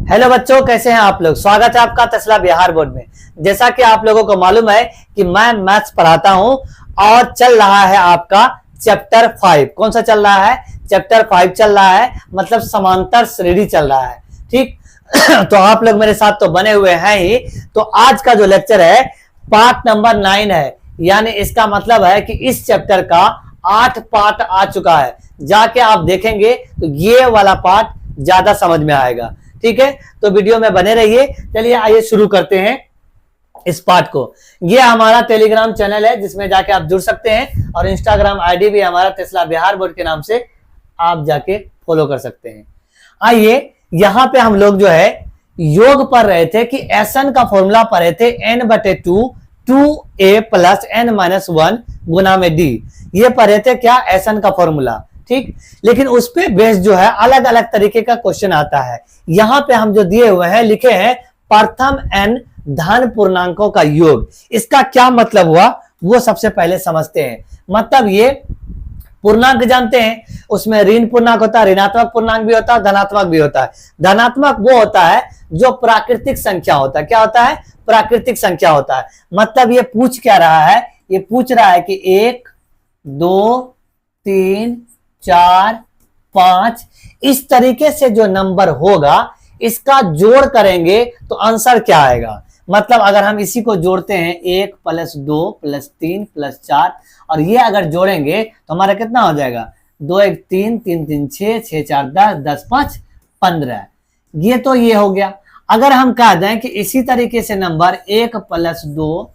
Hello बच्चों, कैसे हैं आप लोग। स्वागत है आपका टेस्ला बिहार बोर्ड में। जैसा कि आप लोगों को मालूम है कि मैं मैथ्स पढ़ाता हूं और चल रहा है आपका चैप्टर 5। कौन सा चल रहा है? चैप्टर 5 चल रहा है, मतलब समांतर श्रेणी चल रहा है। ठीक तो आप लोग मेरे साथ तो बने हुए हैं ही। तो आज का जो लेक्चर है पार्ट नंबर 9 है, यानी इसका मतलब है कि इस चैप्टर का 8 पार्ट आ चुका है। जाके आप देखेंगे तो ये वाला पार्ट ज्यादा समझ में आएगा। ठीक है, तो वीडियो में बने रहिए। चलिए आइए शुरू करते हैं इस पार्ट को। ये हमारा टेलीग्राम चैनल है जिसमें जाके आप जुड़ सकते हैं, और इंस्टाग्राम आईडी भी हमारा टेस्ला बिहार बोर्ड के नाम से आप जाके फॉलो कर सकते हैं। आइए, यहां पे हम लोग जो है योग पढ़ रहे थे कि एसएन का फॉर्मूला पढ़े थे n/2 2a + n-1 गुना में d। ये पढ़े थे क्या? एसएन का फॉर्मूला। ठीक, लेकिन उस पे बेस जो है अलग अलग तरीके का क्वेश्चन आता है। यहां पे हम जो दिए हुए हैं, लिखे हैं प्रथम n धन पूर्णांकों का योग। इसका क्या मतलब हुआ वो सबसे पहले समझते हैं। मतलब ये पूर्णांक जानते हैं, उसमें ऋण पूर्णांक होता है, ऋणात्मक पूर्णांक भी होता है, धनात्मक भी होता है। धनात्मक वो होता है जो प्राकृतिक संख्या होता है। क्या होता है? प्राकृतिक संख्या होता है। मतलब ये पूछ क्या रहा है? ये पूछ रहा है कि 1 2 3 4 5 इस तरीके से जो नंबर होगा इसका जोड़ करेंगे तो आंसर क्या आएगा। मतलब अगर हम इसी को जोड़ते हैं 1 + 2 + 3 + 4, और ये अगर जोड़ेंगे तो हमारा कितना हो जाएगा? 2 1 3 3 3 6 6 4 10 10 5 15। ये तो ये हो गया। अगर हम कह दें कि इसी तरीके से नंबर 1 + 2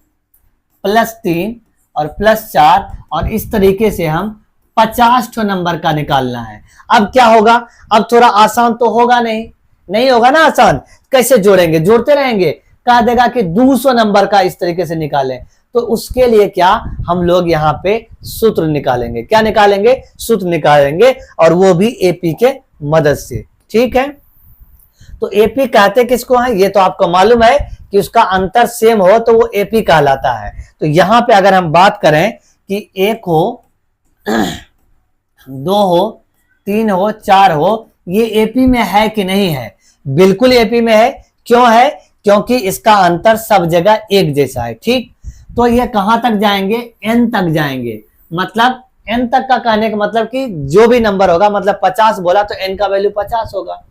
+ 3 और +4, और इस तरीके से हम 50 ठो नंबर का निकालना है। अब क्या होगा? अब थोड़ा आसान तो होगा नहीं होगा ना आसान। कैसे जोड़ेंगे? जोड़ते रहेंगे। कह देगा कि 200 नंबर का इस तरीके से निकालें, तो उसके लिए क्या हम लोग यहाँ पे सूत्र निकालेंगे। क्या निकालेंगे? सूत्र निकालेंगे, और वो भी एपी के मदद से। ठीक है, तो एपी कहते किसको है ये तो आपको मालूम है कि उसका अंतर सेम हो तो वो एपी कहलाता है। तो यहां पे अगर हम बात करें कि 1 हो 2 हो 3 हो 4 हो, ये एपी में है कि नहीं है? बिल्कुल एपी में है। क्यों है? क्योंकि इसका अंतर सब जगह एक जैसा है। ठीक, तो ये कहां तक जाएंगे? n तक जाएंगे। मतलब n तक का कहने का मतलब कि जो भी नंबर होगा, मतलब 50 बोला तो n का वैल्यू 50 होगा।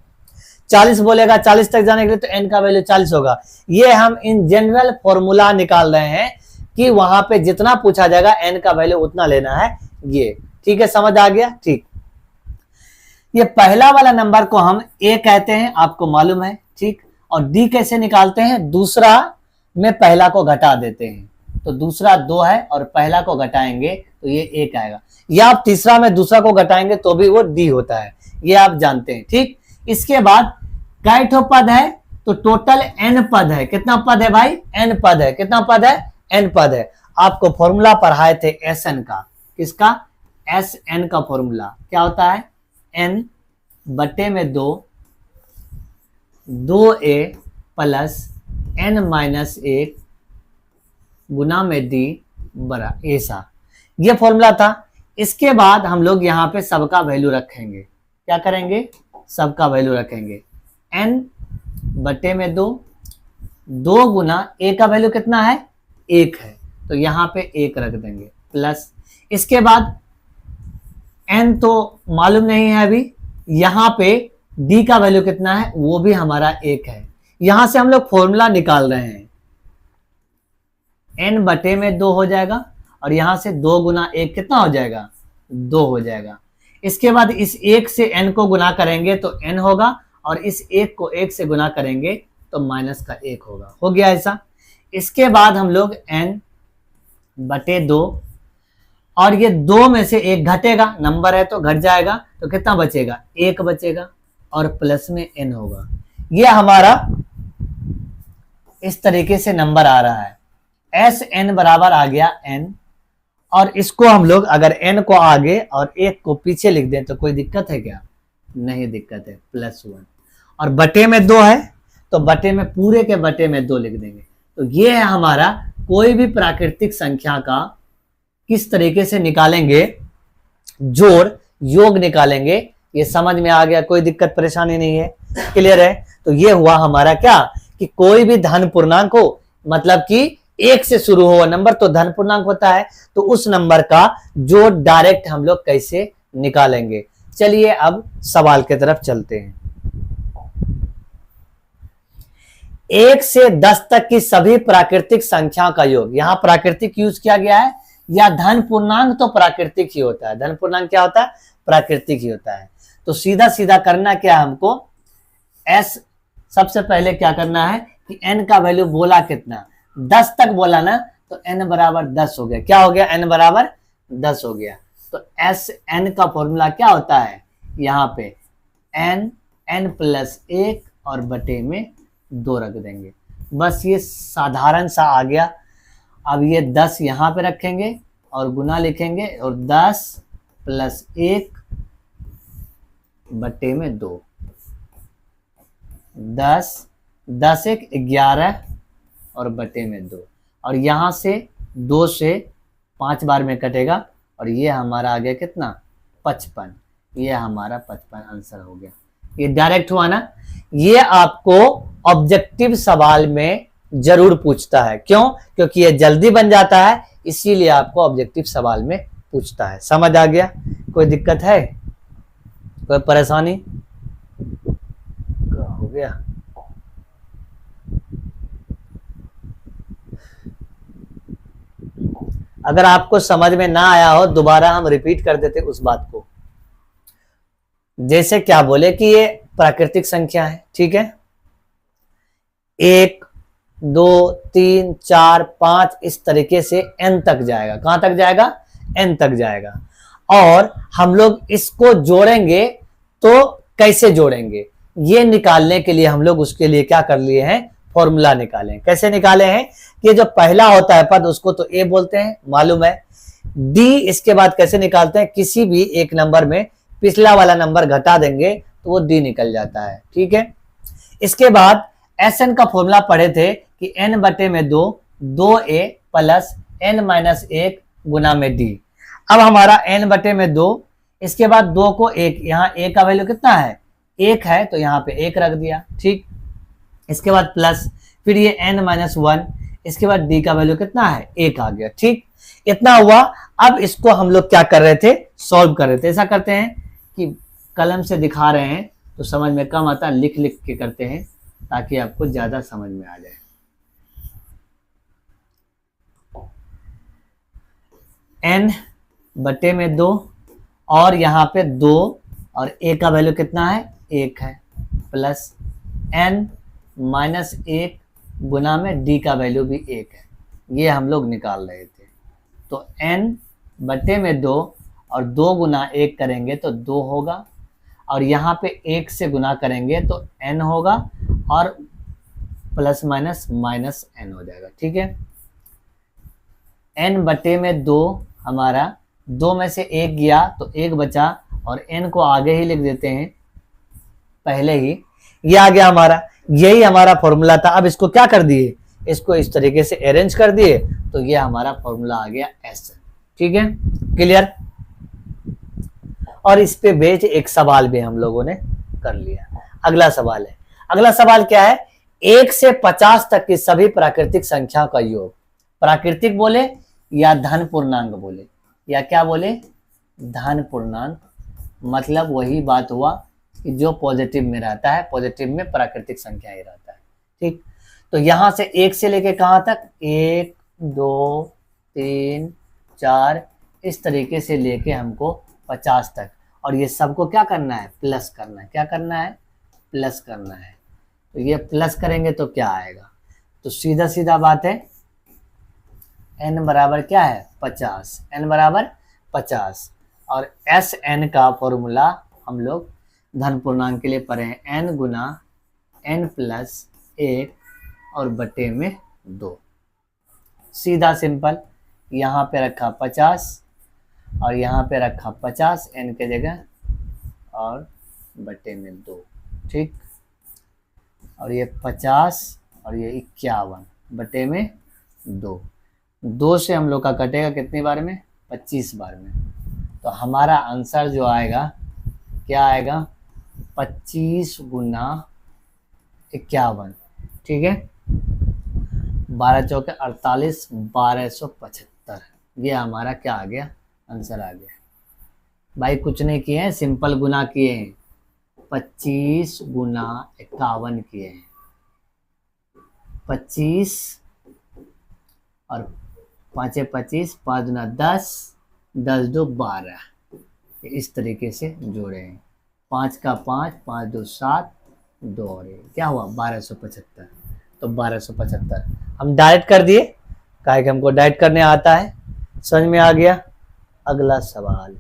40 बोलेगा, 40 तक जाने के लिए तो n का वैल्यू 40 होगा। ये हम इन जनरल फॉर्मूला निकाल रहे हैं कि वहां पे जितना पूछा जाएगा n का वैल्यू उतना लेना है। ये ठीक है, समझ आ गया? ठीक, ये पहला वाला नंबर को हम a कहते हैं, आपको मालूम है। ठीक, और d कैसे निकालते हैं? दूसरा में पहला को घटा देते हैं, तो दूसरा 2 है और पहला को घटाएंगे तो ये 1 आएगा। या आप तीसरा में दूसरा को घटाएंगे तो भी वो d होता है, ये आप जानते हैं। ठीक, इसके बाद कई ठो पद है? तो टोटल n पद है। कितना पद है भाई? n पद है। कितना पद है? n पद है। आपको फॉर्मूला पढ़ाए थे एसएन का। किसका? एसएन का फॉर्मूला क्या होता है? n/2 2a + n-1 गुना में d बरा ऐसा, ये फॉर्मूला था। इसके बाद हम लोग यहाँ पे सबका वैल्यू रखेंगे। क्या करेंगे? सबका वैल्यू रखेंगे। n/2 2 गुना a का वैल्यू कितना है? 1 है, तो यहाँ पे 1 रख देंगे, प्लस इसके बाद n तो मालूम नहीं है अभी। यहाँ पे d का वैल्यू कितना है? वो भी हमारा 1 है। यहां से हम लोग फॉर्मूला निकाल रहे हैं। n/2 हो जाएगा, और यहां से 2 गुना 1 कितना हो जाएगा? 2 हो जाएगा। इसके बाद इस 1 से n को गुना करेंगे तो n होगा, और इस 1 को 1 से गुना करेंगे तो -1 होगा। हो गया ऐसा। इसके बाद हम लोग n/2, और ये 2 में से 1 घटेगा, नंबर है तो घट जाएगा, तो कितना बचेगा? 1 बचेगा, और प्लस में n होगा। ये हमारा इस तरीके से नंबर आ रहा है। Sn बराबर आ गया n, और इसको हम लोग अगर n को आगे और 1 को पीछे लिख दें तो कोई दिक्कत है क्या? नहीं दिक्कत है, +1। और बटे में 2 है तो बटे में पूरे के बटे में 2 लिख देंगे। तो ये है हमारा कोई भी प्राकृतिक संख्या का किस तरीके से निकालेंगे, जोड़ योग निकालेंगे। ये समझ में आ गया? कोई दिक्कत परेशानी नहीं है? क्लियर है? तो ये हुआ हमारा क्या कि कोई भी धन पूर्णांक हो, मतलब कि एक से शुरू हुआ नंबर तो धन पूर्णांक होता है, तो उस नंबर का जो डायरेक्ट हम लोग कैसे निकालेंगे। चलिए अब सवाल की तरफ चलते हैं। 1 से 10 तक की सभी प्राकृतिक संख्याओं का योग, यहां प्राकृतिक यूज किया गया है, या धन पूर्णांक तो प्राकृतिक ही होता है, धन पूर्णांक क्या होता है, प्राकृतिक ही होता है। तो सीधा सीधा करना क्या है हमको, एस सबसे पहले क्या करना है कि एन का वैल्यू बोला कितना, 10 तक बोला ना, तो एन बराबर 10 हो गया। क्या हो गया, एन बराबर 10 हो गया। तो एस एन का फॉर्मूला क्या होता है, यहाँ पे एन एन प्लस 1 और बटे में 2 रख देंगे, बस ये साधारण सा आ गया। अब ये 10 यहाँ पे रखेंगे और गुना लिखेंगे, और 10 प्लस 1 बटे में 2, 10 10 1 11 और बटे में 2, और यहाँ से 2 से 5 बार में कटेगा, और ये हमारा आ गया कितना, 55। ये हमारा 55 आंसर हो गया। ये डायरेक्ट हुआ ना। ये आपको ऑब्जेक्टिव सवाल में जरूर पूछता है, क्यों, क्योंकि ये जल्दी बन जाता है, इसीलिए आपको ऑब्जेक्टिव सवाल में पूछता है। समझ आ गया, कोई दिक्कत है, कोई परेशानी, क्या हो गया। अगर आपको समझ में ना आया हो, दोबारा हम रिपीट कर देते उस बात को। जैसे क्या बोले कि ये प्राकृतिक संख्या है, ठीक है, 1 2 3 4 5 इस तरीके से n तक जाएगा। कहां तक जाएगा, n तक जाएगा। और हम लोग इसको जोड़ेंगे, तो कैसे जोड़ेंगे, ये निकालने के लिए हम लोग उसके लिए क्या कर लिए हैं, फॉर्मूला निकाले। कैसे निकाले हैं कि जो पहला होता है पद उसको तो a बोलते हैं, मालूम है। d इसके बाद कैसे निकालते हैं, किसी भी एक नंबर में पिछला वाला नंबर घटा देंगे तो वो d निकल जाता है, ठीक है। इसके बाद Sn का फॉर्मूला पढ़े थे कि n बटे में 2 2a प्लस n माइनस 1 गुना में d। अब हमारा n बटे में 2, इसके बाद 2 को 1, यहाँ a का वैल्यू कितना है, 1 है, तो यहाँ पे 1 रख दिया, ठीक। इसके बाद प्लस, फिर ये n माइनस 1, इसके बाद d का वैल्यू कितना है, 1 आ गया, ठीक। इतना हुआ। अब इसको हम लोग क्या कर रहे थे, सॉल्व कर रहे थे। ऐसा करते हैं कि कलम से दिखा रहे हैं तो समझ में कम आता, लिख लिख के करते हैं ताकि आपको ज्यादा समझ में आ जाए। n बटे में 2, और यहाँ पे 2 और a का वैल्यू कितना है, 1 है, प्लस n माइनस 1 गुना में d का वैल्यू भी 1 है। ये हम लोग निकाल रहे थे। तो n बटे में 2 और 2 गुना 1 करेंगे तो 2 होगा, और यहाँ पे 1 से गुना करेंगे तो n होगा, और प्लस माइनस माइनस n हो जाएगा, ठीक है। n बटे में 2 हमारा, 2 में से 1 गया तो 1 बचा, और n को आगे ही लिख देते हैं पहले ही, ये आ गया हमारा। यही हमारा फॉर्मूला था। अब इसको क्या कर दिए, इसको इस तरीके से अरेंज कर दिए, तो ये हमारा फॉर्मूला आ गया S, ठीक है, क्लियर। और इस पे बेच एक सवाल भी हम लोगों ने कर लिया। अगला सवाल है, अगला सवाल क्या है, 1 से 50 तक की सभी प्राकृतिक संख्याओं का योग। प्राकृतिक बोले या धन पूर्णांक बोले, या क्या बोले, धन पूर्णांक, मतलब वही बात हुआ कि जो पॉजिटिव में रहता है, पॉजिटिव में प्राकृतिक संख्या ही रहता है, ठीक। तो यहां से 1 से लेके कहां तक, 1 2 3 4 इस तरीके से लेके हमको 50 तक, और ये सबको क्या करना है, प्लस करना है। क्या करना है, प्लस करना है। तो ये प्लस करेंगे तो क्या आएगा, तो सीधा सीधा बात है, n बराबर क्या है, 50, n बराबर 50। और Sn का फॉर्मूला हम लोग धन पूर्णांक के लिए पढ़े हैं, n गुना n प्लस 1 और बटे में 2। सीधा सिंपल, यहाँ पे रखा 50 और यहाँ पे रखा 50 n के जगह, और बटे में 2, ठीक। और ये 50 और ये 51 बटे में 2, 2 से हम लोग का कटेगा कितनी बार में, 25 बार में। तो हमारा आंसर जो आएगा, क्या आएगा, 25 गुना 51। ठीक है, 12 चौके 48, 1275। ये हमारा क्या आ गया, आंसर आ गया भाई। कुछ नहीं किए हैं, सिंपल गुना किए हैं। 25 गुना 51 किए हैं। 25 और 5 25, 5 गुना 10, 10 2 12, इस तरीके से जोड़े हैं। 5 का 5, 5 2 7, 2 और क्या हुआ 1275। तो 1275 हम डायरेक्ट कर दिए, काहे कि हमको डायरेक्ट करने आता है। समझ में आ गया। अगला सवाल,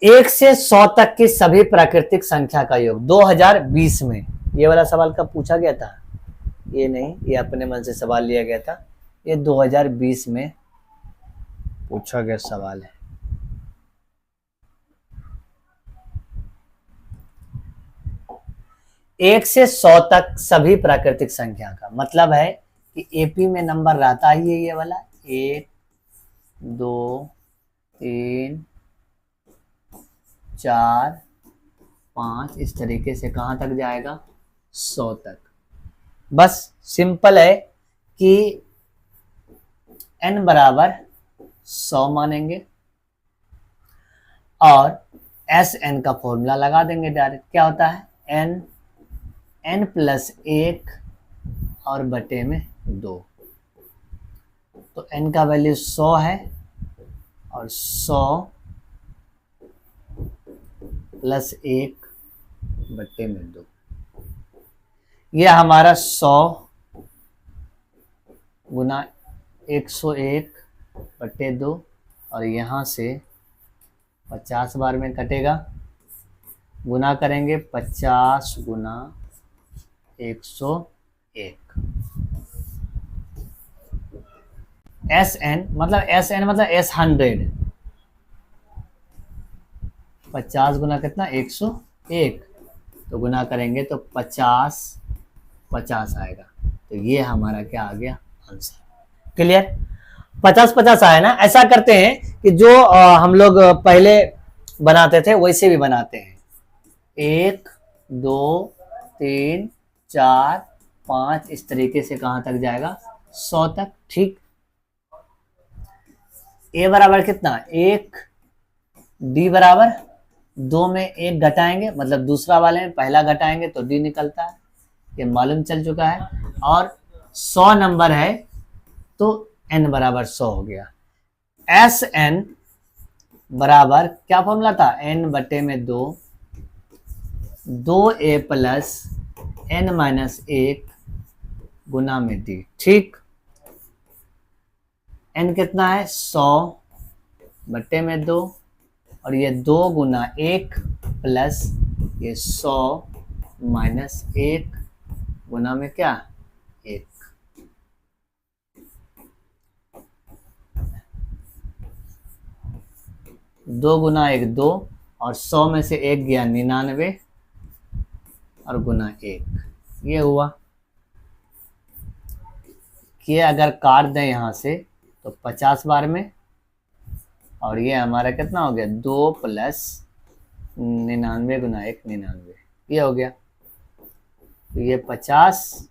1 से 100 तक की सभी प्राकृतिक संख्या का योग 2020 में। ये वाला सवाल कब पूछा गया था? ये नहीं, ये अपने मन से सवाल लिया गया था। ये 2020 में पूछा गया सवाल है। एक से 100 तक सभी प्राकृतिक संख्या का मतलब है कि एपी में नंबर रहता ही है ये वाला 1 2 3 4 5, इस तरीके से कहां तक जाएगा 100 तक। बस सिंपल है कि n बराबर 100 मानेंगे और एस एन का फॉर्मूला लगा देंगे डायरेक्ट। क्या होता है n प्लस 1 और बटे में 2। तो n का वैल्यू 100 है और 100 प्लस 1 बटे में 2, यह हमारा 100 गुना 101 बटे 2 और यहाँ से 50 बार में कटेगा। गुना करेंगे 50 गुना 101। SN मतलब S 100। 50 गुना कितना 101, तो गुना करेंगे तो 50 50 आएगा। तो ये हमारा क्या आ गया आंसर। क्लियर? 50 50 आया ना। ऐसा करते हैं कि जो हम लोग पहले बनाते थे वैसे भी बनाते हैं। 1 2 3 4 5, इस तरीके से कहां तक जाएगा 100 तक। ठीक, ए बराबर कितना 1, डी बराबर 2 में 1 घटाएंगे, मतलब दूसरा वाले में पहला घटाएंगे तो डी निकलता है, ये मालूम चल चुका है। और 100 नंबर है तो n बराबर 100 हो गया। एस एन बराबर क्या फॉर्मूला था, n बटे में 2, 2a प्लस n माइनस 1 गुना में डी। ठीक, n कितना है 100 बटे में 2 और ये 2 गुना 1 प्लस ये 100 माइनस 1 गुना में क्या 1। दो गुना 1 2 और 100 में से 1 गया 99 और गुना 1, ये हुआ। कि अगर काट दें यहाँ से तो 50 बार में, और ये हमारा कितना हो गया 2 प्लस 99 गुना 1 99, ये हो गया। तो ये 50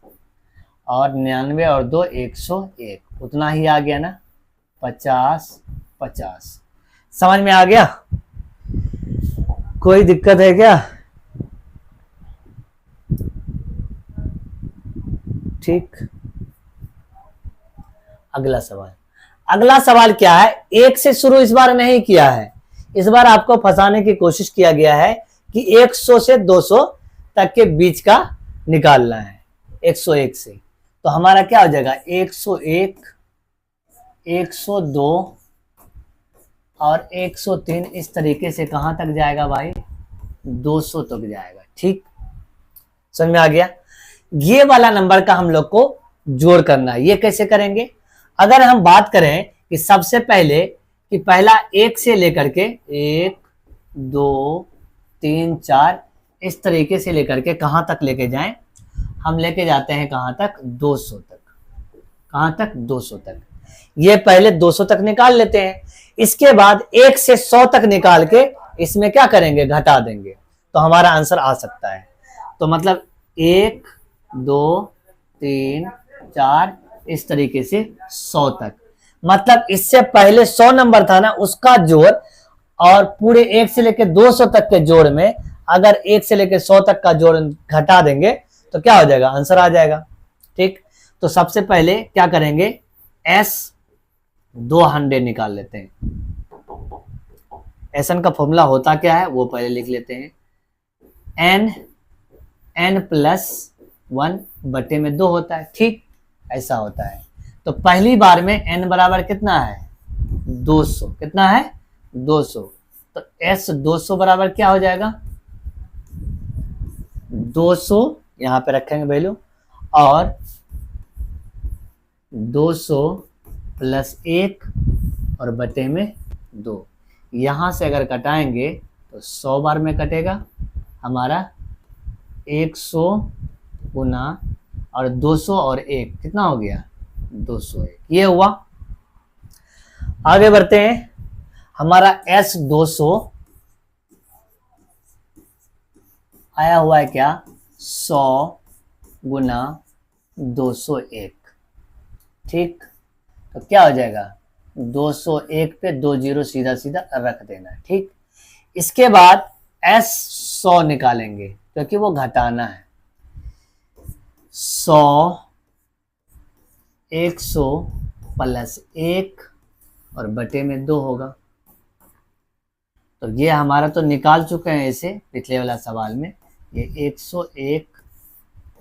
और 99 और 2 101, उतना ही आ गया ना 50 50। समझ में आ गया? कोई दिक्कत है क्या? ठीक, अगला सवाल। अगला सवाल क्या है, 1 से शुरू इस बार नहीं किया है, इस बार आपको फंसाने की कोशिश किया गया है कि 100 से 200 तक के बीच का निकालना है। 101 से तो हमारा क्या हो जाएगा 101 102 और 103, इस तरीके से कहां तक जाएगा भाई 200 तक जाएगा। ठीक, समझ में आ गया? ये वाला नंबर का हम लोग को जोड़ करना है। ये कैसे करेंगे? अगर हम बात करें कि सबसे पहले कि पहला 1 से लेकर के 1 2 3 4, इस तरीके से लेकर के कहां तक लेके जाएं, हम लेके जाते हैं कहां तक 200 तक। कहां तक 200 तक। ये पहले 200 तक निकाल लेते हैं, इसके बाद 1 से 100 तक निकाल के इसमें क्या करेंगे घटा देंगे। तो हमारा आंसर आ सकता है। तो मतलब 1 2 3 4 इस तरीके से 100 तक। मतलब इससे पहले 100 नंबर था ना, उसका जोड़ और पूरे 1 से लेकर 200 तक के जोड़ में अगर 1 से लेकर 100 तक का जोड़ घटा देंगे तो क्या हो जाएगा, आंसर आ जाएगा। ठीक, तो सबसे पहले क्या करेंगे, एस 200 निकाल लेते हैं। एसएन का फॉर्मूला होता क्या है वो पहले लिख लेते हैं। n +1 बटे में 2 होता है। ठीक, ऐसा होता है। तो पहली बार में n बराबर कितना है, 200। कितना है, 200। तो s 200 बराबर क्या हो जाएगा, 200 यहां पे रखेंगे वैल्यू, और 200 + 1 और बटे में 2। यहां से अगर कटाएंगे तो 100 बार में कटेगा हमारा 100 गुना और 200 और 1 कितना हो गया, 201। ये हुआ। आगे बढ़ते हैं। हमारा S 200 आया हुआ है क्या, 100 गुना 201। ठीक, तो क्या हो जाएगा, 201 पे 2 जीरो सीधा सीधा रख देना। ठीक, इसके बाद S 100 निकालेंगे क्योंकि वो घटाना है। 100 100 + 1 और बटे में 2 होगा। तो ये हमारा तो निकाल चुके हैं इसे पिछले वाला सवाल में। ये 101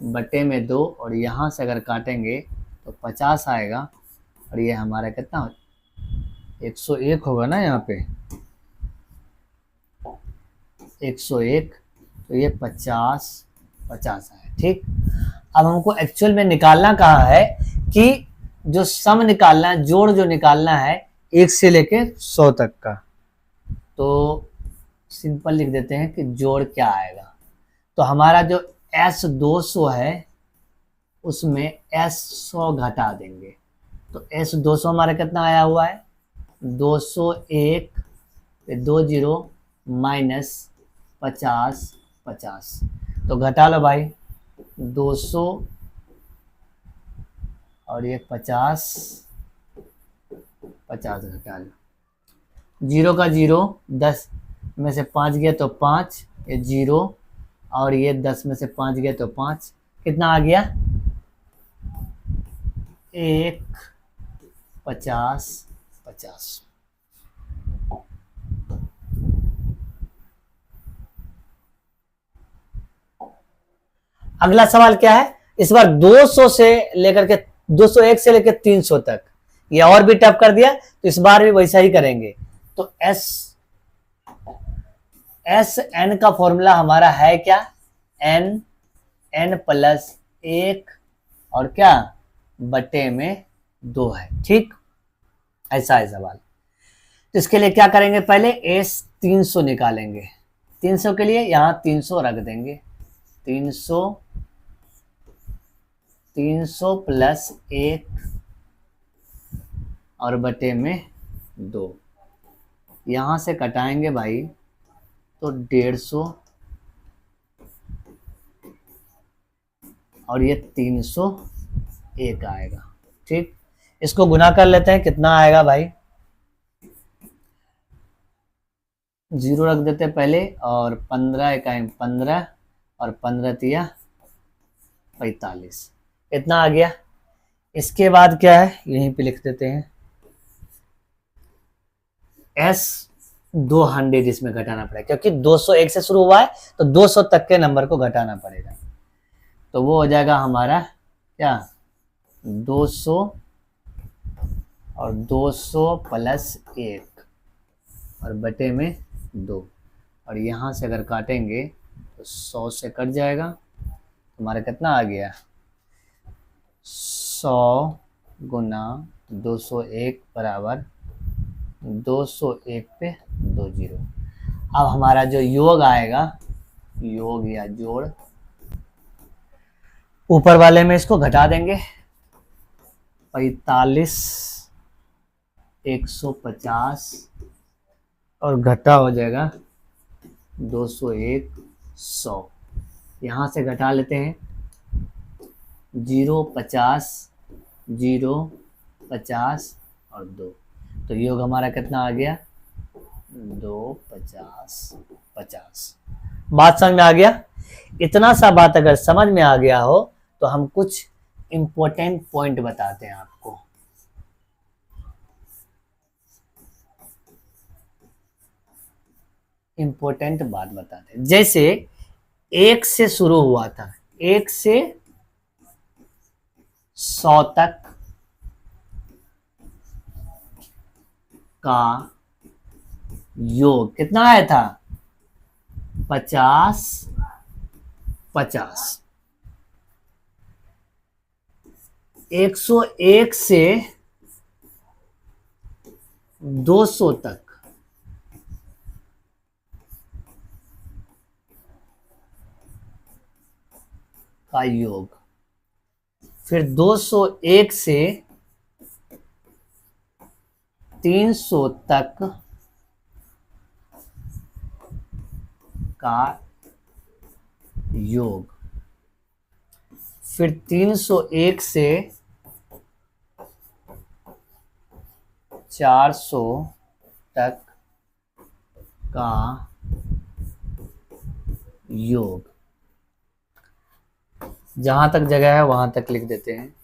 बटे में 2 और यहाँ से अगर काटेंगे तो 50 आएगा, और ये हमारा कितना 101 होगा ना, यहाँ पे 101, तो ये 50 आया। ठीक, अब हमको एक्चुअल में निकालना कहाँ है कि जो सम निकालना है, जोड़ जो निकालना है 1 से लेके 100 तक का। तो सिंपल लिख देते हैं कि जोड़ क्या आएगा। तो हमारा जो S 200 है उसमें S 100 घटा देंगे। तो S 200 हमारा कितना आया हुआ है, 201 पे 2 जीरो माइनस 50। तो घटा लो भाई, 200 और ये 50 घटा लो। 0 का 0, 10 में से 5 गया तो 5, ये 0, और ये 10 में से 5 गया तो 5, कितना आ गया, 1 50। अगला सवाल क्या है, इस बार 200 से लेकर के 201 से लेकर 300 तक। ये और भी टफ कर दिया, तो इस बार भी वैसा ही करेंगे। तो एस एन का फॉर्मूला हमारा है क्या, n + 1 और क्या बटे में 2 है। ठीक, ऐसा है सवाल। तो इसके लिए क्या करेंगे, पहले S 300 निकालेंगे। 300 के लिए यहाँ 300 रख देंगे। 300 + 1 और बटे में 2। यहाँ से कटाएंगे भाई तो 150 और ये 301 आएगा। ठीक, इसको गुना कर लेते हैं, कितना आएगा भाई, 0 रख देते हैं पहले, और 15 इकाई 15 और 15 तिया 45, इतना आ गया। इसके बाद क्या है, यहीं पे लिख देते हैं S 200 इसमें घटाना पड़ेगा, क्योंकि 201 से शुरू हुआ है तो 200 तक के नंबर को घटाना पड़ेगा। तो वो हो जाएगा हमारा क्या, 200 और 200 + 1 और बटे में 2, और यहाँ से अगर काटेंगे तो 100 से कट जाएगा। हमारा कितना आ गया, 100 गुना 201 बराबर 201 पे 2 जीरो। अब हमारा जो योग आएगा, योग या जोड़, ऊपर वाले में इसको घटा देंगे। 45 150 और घटा हो जाएगा 201 100। यहां से घटा लेते हैं 0, 50, 0, 50 और 2, तो योग हमारा कितना आ गया 2, 50, 50। बात समझ में आ गया। इतना सा बात अगर समझ में आ गया हो तो हम कुछ इंपॉर्टेंट पॉइंट बताते हैं आपको। इंपॉर्टेंट बात बताते हैं, जैसे 1 से शुरू हुआ था, 1 से 100 तक का योग कितना आया था 50, 50। 101 से 200 तक का योग, फिर 201 से 300 तक का योग, फिर 301 से 400 तक का योग। जहां तक जगह है वहां तक लिख देते हैं।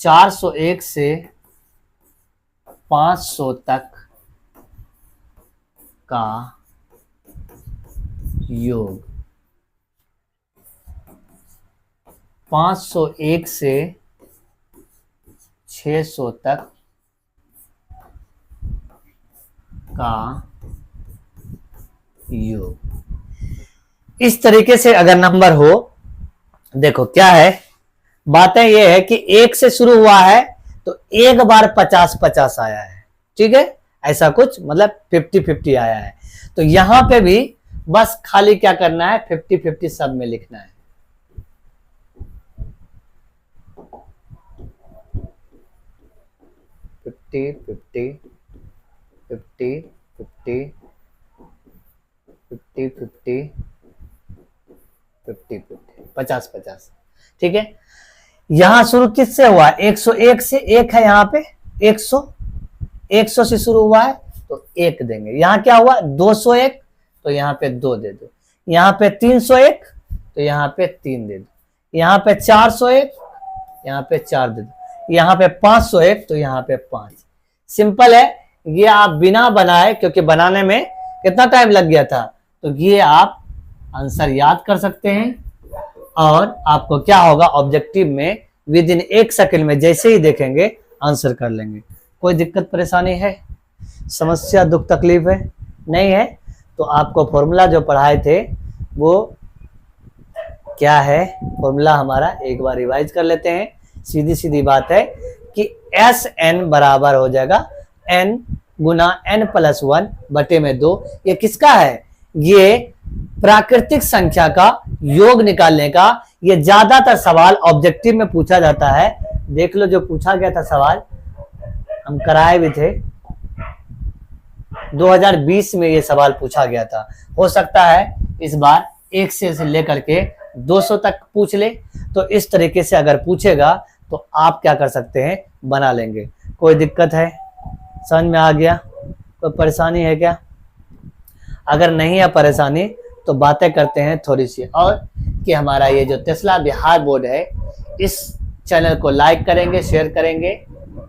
401 से 500 तक का योग, 501 से 600 तक का योग। इस तरीके से अगर नंबर हो, देखो क्या है, बातें ये है कि 1 से शुरू हुआ है तो एक बार 50-50 आया है, ठीक है, ऐसा कुछ मतलब 50-50 आया है। तो यहां पे भी बस खाली क्या करना है 50-50 सब में लिखना है। फिफ्टी 50 50 50 50 50 50 50 50, ठीक है। यहां शुरू किससे हुआ 101 से, एक है यहाँ पे 100 से शुरू हुआ है तो 1 देंगे। यहाँ क्या हुआ 201 तो यहाँ पे 2 दे दो, यहाँ पे 301 तो यहाँ पे 3 दे दो, यहाँ पे 401 यहाँ पे 4 दे दो, यहाँ पे 501 तो यहाँ पे 5। सिंपल है, ये आप बिना बनाए, क्योंकि बनाने में कितना टाइम लग गया था, तो ये आप आंसर याद कर सकते हैं और आपको क्या होगा ऑब्जेक्टिव में विद इन 1 सेकंड में जैसे ही देखेंगे आंसर कर लेंगे। कोई दिक्कत परेशानी है, समस्या दुख तकलीफ है नहीं है, तो आपको फॉर्मूला जो पढ़ाए थे वो क्या है, फॉर्मूला हमारा एक बार रिवाइज कर लेते हैं। सीधी सीधी बात है कि SN बराबर हो जाएगा N गुना N+1/2। ये किसका है, ये प्राकृतिक संख्या का योग निकालने का। ये ज्यादातर सवाल ऑब्जेक्टिव में पूछा जाता है। देख लो जो पूछा गया था सवाल, हम कराए भी थे 2020 में, ये सवाल पूछा गया था। हो सकता है इस बार 1 से लेकर के 200 तक पूछ ले, तो इस तरीके से अगर पूछेगा तो आप क्या कर सकते हैं, बना लेंगे। कोई दिक्कत है, समझ में आ गया, कोई परेशानी है क्या? अगर नहीं है परेशानी तो बातें करते हैं थोड़ी सी और, कि हमारा ये जो टेस्ला बिहार बोर्ड है, इस चैनल को लाइक करेंगे, शेयर करेंगे।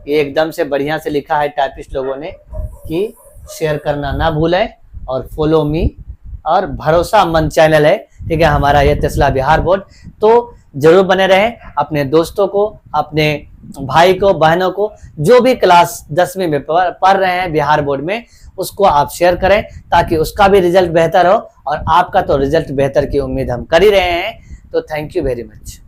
ये एकदम से बढ़िया से लिखा है टाइपिस्ट लोगों ने कि शेयर करना ना भूलें, और फॉलो मी, और भरोसामंद चैनल है, ठीक है, हमारा ये टेस्ला बिहार बोर्ड। तो जरूर बने रहें, अपने दोस्तों को, अपने भाई को, बहनों को, जो भी क्लास 10वीं में पढ़ रहे हैं बिहार बोर्ड में, उसको आप शेयर करें ताकि उसका भी रिजल्ट बेहतर हो, और आपका तो रिजल्ट बेहतर की उम्मीद हम कर ही रहे हैं। तो थैंक यू वेरी मच।